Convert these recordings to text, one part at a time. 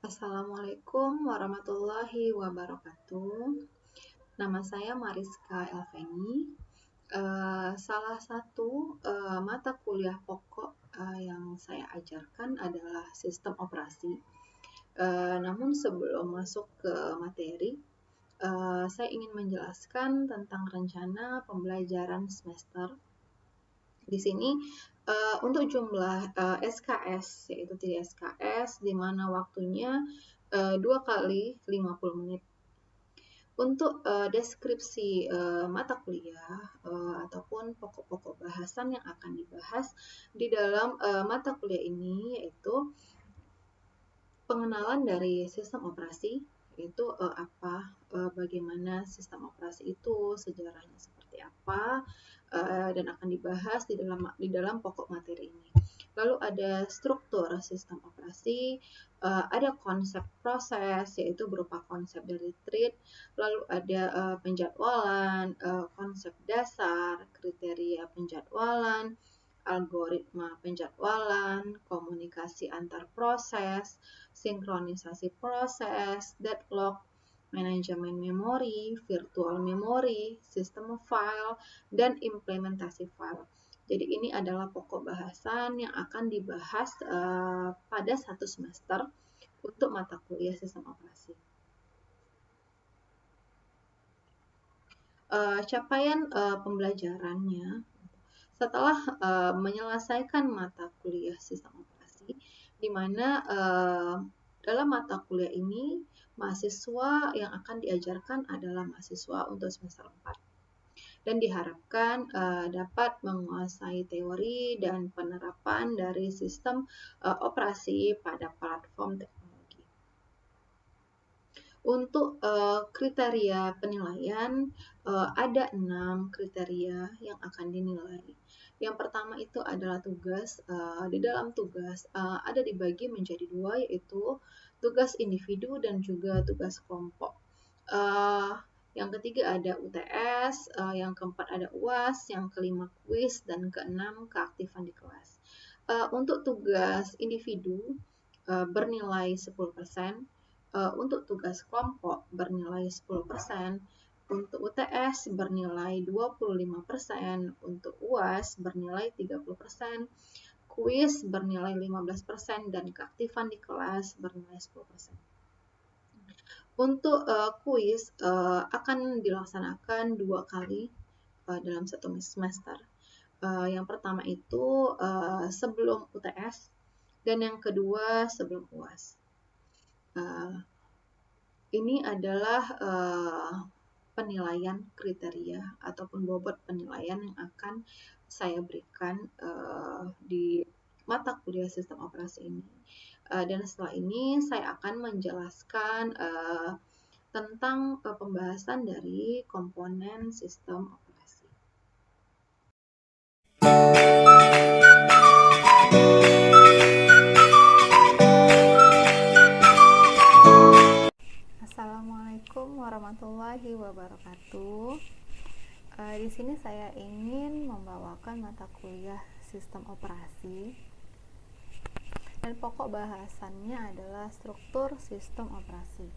Assalamualaikum warahmatullahi wabarakatuh. Nama saya Mariska Elveni. Salah satu mata kuliah pokok yang saya ajarkan adalah sistem operasi. Namun sebelum masuk ke materi, saya ingin menjelaskan tentang rencana pembelajaran semester. Di sini untuk jumlah SKS, yaitu 3 SKS, di mana waktunya 2 kali 50 menit. Untuk deskripsi mata kuliah ataupun pokok-pokok bahasan yang akan dibahas di dalam mata kuliah ini, yaitu pengenalan dari sistem operasi, yaitu bagaimana sistem operasi itu, sejarahnya seperti apa, dan akan dibahas di dalam pokok materi ini. Lalu ada struktur sistem operasi, ada konsep proses, yaitu berupa konsep dari treat, lalu ada penjadwalan, konsep dasar, kriteria penjadwalan, algoritma penjadwalan, komunikasi antar proses, sinkronisasi proses, deadlock, manajemen memori, virtual memory, sistem file, dan implementasi file. Jadi ini adalah pokok bahasan yang akan dibahas pada satu semester untuk mata kuliah sistem operasi. Capaian pembelajarannya setelah menyelesaikan mata kuliah sistem operasi, di mana dalam mata kuliah ini mahasiswa yang akan diajarkan adalah mahasiswa untuk semester 4. Dan diharapkan dapat menguasai teori dan penerapan dari sistem operasi pada platform teknologi. Untuk kriteria penilaian, ada 6 kriteria yang akan dinilai. Yang pertama itu adalah tugas. Di dalam tugas ada dibagi menjadi 2, yaitu tugas individu dan juga tugas kelompok. Yang ketiga ada UTS, yang keempat ada UAS, yang kelima kuis, dan keenam keaktifan di kelas. Untuk tugas individu bernilai 10%, untuk tugas kelompok bernilai 10%, untuk UTS bernilai 25%, untuk UAS bernilai 30%, kuis bernilai 15%, dan keaktifan di kelas bernilai 10%. Untuk kuis akan dilaksanakan 2 kali dalam satu semester. Yang pertama itu sebelum UTS dan yang kedua sebelum UAS. Ini adalah penilaian kriteria ataupun bobot penilaian yang akan saya berikan di mata kuliah sistem operasi ini. Dan setelah ini saya akan menjelaskan tentang pembahasan dari komponen sistem operasi. Assalamualaikum warahmatullahi wabarakatuh. Di sini saya ingin membawakan mata kuliah sistem operasi dan pokok bahasannya adalah struktur sistem operasi.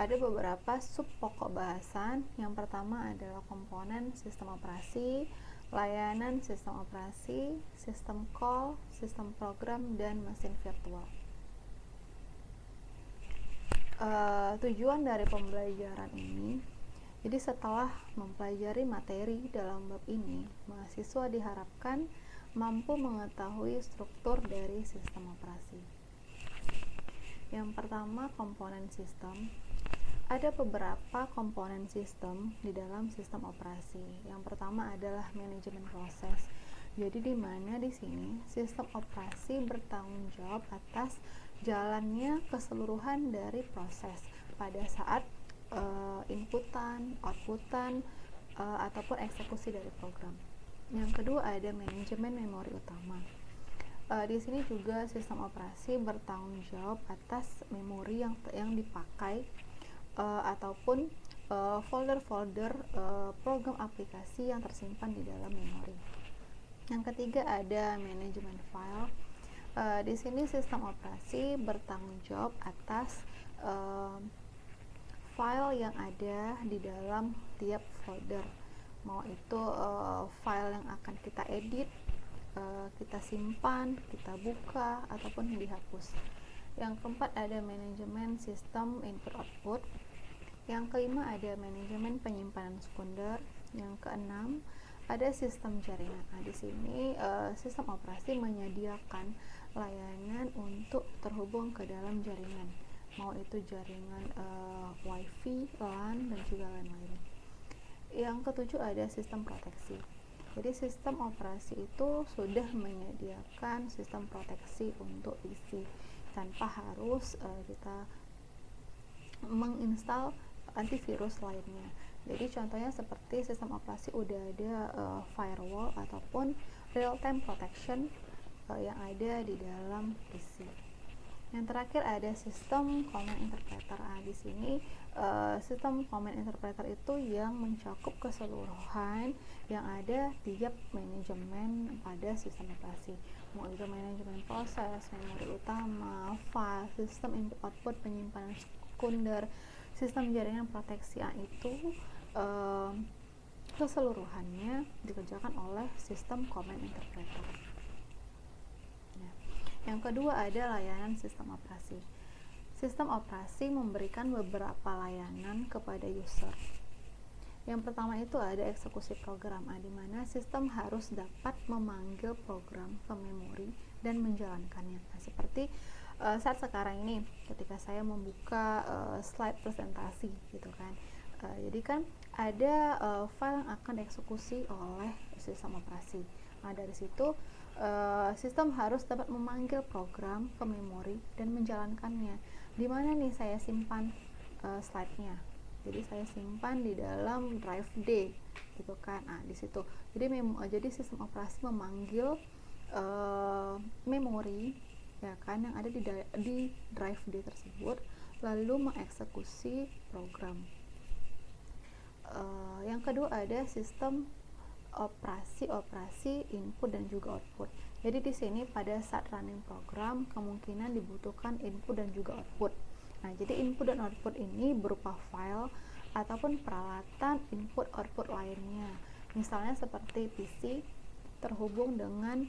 Ada beberapa sub pokok bahasan. Yang pertama adalah komponen sistem operasi, layanan sistem operasi, sistem call, sistem program, dan mesin virtual. Tujuan dari pembelajaran ini, jadi setelah mempelajari materi dalam bab ini, mahasiswa diharapkan mampu mengetahui struktur dari sistem operasi. Yang pertama, komponen sistem. Ada beberapa komponen sistem di dalam sistem operasi. Yang pertama adalah manajemen proses. Jadi di mana di sini sistem operasi bertanggung jawab atas jalannya keseluruhan dari proses pada saat inputan, outputan, ataupun eksekusi dari program. Yang kedua ada manajemen memori utama. Di sini juga sistem operasi bertanggung jawab atas memori yang dipakai ataupun folder-folder program aplikasi yang tersimpan di dalam memori. Yang ketiga ada manajemen file. Di sini sistem operasi bertanggung jawab atas file yang ada di dalam tiap folder, mau itu file yang akan kita edit, kita simpan, kita buka, ataupun dihapus. Yang keempat ada manajemen sistem input output. Yang kelima ada manajemen penyimpanan sekunder. Yang keenam ada sistem jaringan. Nah, di sini sistem operasi menyediakan layanan untuk terhubung ke dalam jaringan, mau itu jaringan WiFi, LAN, dan juga lain-lain. Yang ketujuh ada sistem proteksi. Jadi sistem operasi itu sudah menyediakan sistem proteksi untuk PC tanpa harus kita menginstal antivirus lainnya. Jadi contohnya seperti sistem operasi udah ada firewall ataupun real time protection yang ada di dalam PC. Yang terakhir ada sistem command interpreter. Di sini sistem command interpreter itu yang mencakup keseluruhan yang ada tiap manajemen pada sistem operasi, mau itu manajemen proses, memori utama, file, sistem input output, penyimpanan sekunder, sistem jaringan proteksi. Itu keseluruhannya dikerjakan oleh sistem command interpreter. Yang kedua ada layanan sistem operasi. Sistem operasi memberikan beberapa layanan kepada user. Yang pertama itu ada eksekusi program, di mana sistem harus dapat memanggil program ke memori dan menjalankannya. Seperti saat sekarang ini ketika saya membuka slide presentasi gitu kan. Jadi kan ada file yang akan dieksekusi oleh sistem operasi. Dari situ sistem harus dapat memanggil program ke memori dan menjalankannya. Di mana nih saya simpan slide-nya? Jadi saya simpan di dalam drive D, gitu kan? Di situ. Jadi sistem operasi memanggil memori, ya kan, yang ada di drive D tersebut, lalu mengeksekusi program. Yang kedua ada sistem operasi input dan juga output. Jadi di sini pada saat running program kemungkinan dibutuhkan input dan juga output. Jadi input dan output ini berupa file ataupun peralatan input output lainnya. Misalnya seperti PC terhubung dengan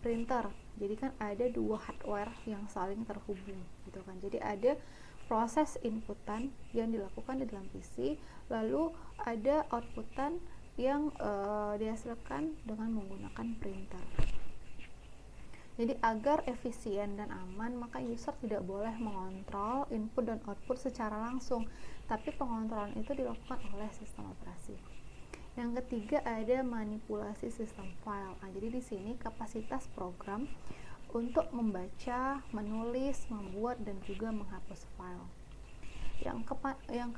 printer. Jadi kan ada dua hardware yang saling terhubung, gitu kan. Jadi ada proses inputan yang dilakukan di dalam PC, lalu ada outputan yang dihasilkan dengan menggunakan printer. Jadi agar efisien dan aman, maka user tidak boleh mengontrol input dan output secara langsung, tapi pengontrolan itu dilakukan oleh sistem operasi. Yang ketiga ada manipulasi sistem file. Jadi di sini kapasitas program untuk membaca, menulis, membuat, dan juga menghapus file. Yang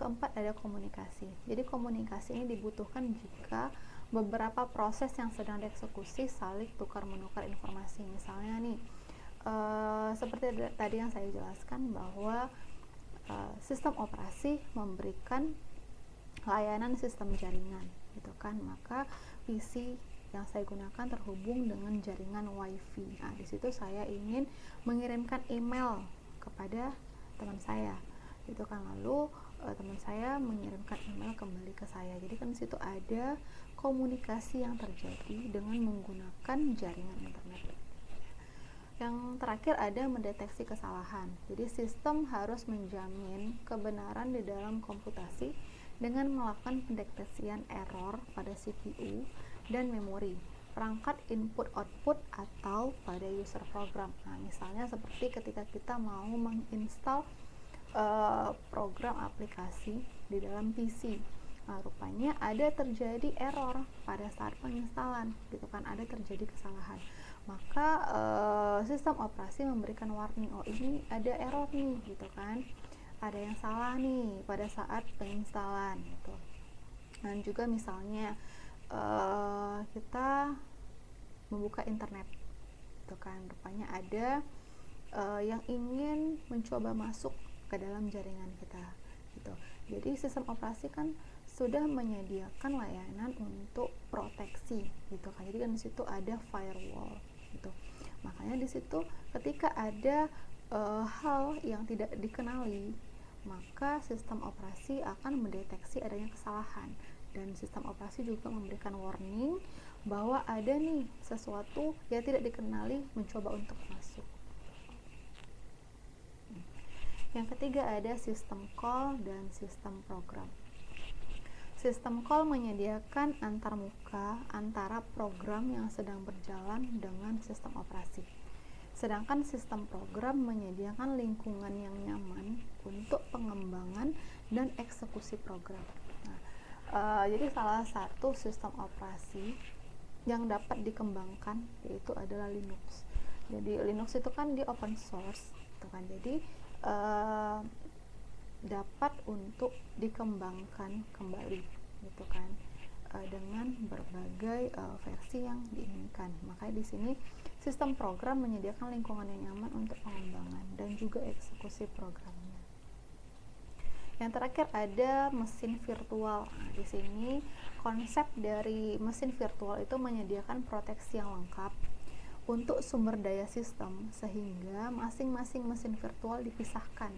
keempat ada komunikasi. Jadi komunikasi ini dibutuhkan jika beberapa proses yang sedang dieksekusi saling tukar-menukar informasi. Misalnya nih, seperti tadi yang saya jelaskan bahwa sistem operasi memberikan layanan sistem jaringan, gitu kan. Maka PC yang saya gunakan terhubung dengan jaringan WiFi. Di situ saya ingin mengirimkan email kepada teman saya, itu kan, lalu teman saya mengirimkan email kembali ke saya. Jadi kan di situ ada komunikasi yang terjadi dengan menggunakan jaringan internet. Yang terakhir ada mendeteksi kesalahan. Jadi sistem harus menjamin kebenaran di dalam komputasi dengan melakukan pendeteksian error pada CPU dan memori, perangkat input output, atau pada user program. Misalnya seperti ketika kita mau menginstal program aplikasi di dalam PC, rupanya ada terjadi error pada saat penginstalan, gitu kan, ada terjadi kesalahan. Maka sistem operasi memberikan warning, ini ada error nih, gitu kan, ada yang salah nih pada saat penginstalan, gitu. Dan juga misalnya kita membuka internet, gitu kan, rupanya ada yang ingin mencoba masuk ke dalam jaringan kita, gitu. Jadi sistem operasi kan sudah menyediakan layanan untuk proteksi, gitu kan. Jadi kan di situ ada firewall, gitu. Makanya di situ ketika ada hal yang tidak dikenali, maka sistem operasi akan mendeteksi adanya kesalahan, dan sistem operasi juga memberikan warning bahwa ada nih sesuatu yang tidak dikenali mencoba untuk masuk. Yang ketiga ada sistem call dan sistem program. Sistem call menyediakan antarmuka antara program yang sedang berjalan dengan sistem operasi. Sedangkan sistem program menyediakan lingkungan yang nyaman untuk pengembangan dan eksekusi program. Jadi salah satu sistem operasi yang dapat dikembangkan yaitu adalah Linux. Jadi Linux itu kan di open source, gitu kan. Jadi dapat untuk dikembangkan kembali, gitu kan, dengan berbagai versi yang diinginkan. Makanya di sini sistem program menyediakan lingkungan yang nyaman untuk pengembangan dan juga eksekusi programnya. Yang terakhir ada mesin virtual. Nah, di sini konsep dari mesin virtual itu menyediakan proteksi yang lengkap untuk sumber daya sistem, sehingga masing-masing mesin virtual dipisahkan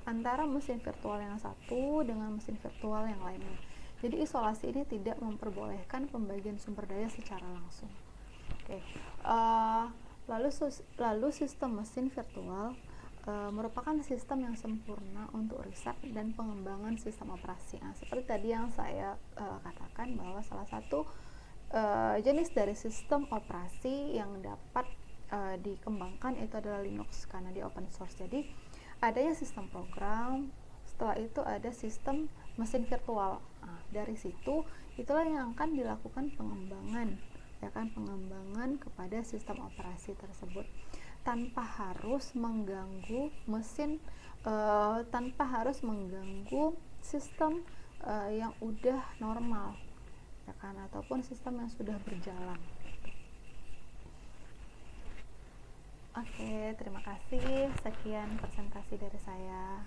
antara mesin virtual yang satu dengan mesin virtual yang lainnya. Jadi isolasi ini tidak memperbolehkan pembagian sumber daya secara langsung. Oke. Lalu sistem mesin virtual merupakan sistem yang sempurna untuk riset dan pengembangan sistem operasi. Nah, seperti tadi yang saya katakan bahwa salah satu jenis dari sistem operasi yang dapat dikembangkan itu adalah Linux karena di open source. Jadi adanya sistem program, setelah itu ada sistem mesin virtual. Nah, dari situ itulah yang akan dilakukan pengembangan, ya kan, pengembangan kepada sistem operasi tersebut tanpa harus mengganggu mesin, tanpa harus mengganggu sistem yang udah normal, ya kan, ataupun sistem yang sudah berjalan. Oke, terima kasih. Sekian presentasi dari saya.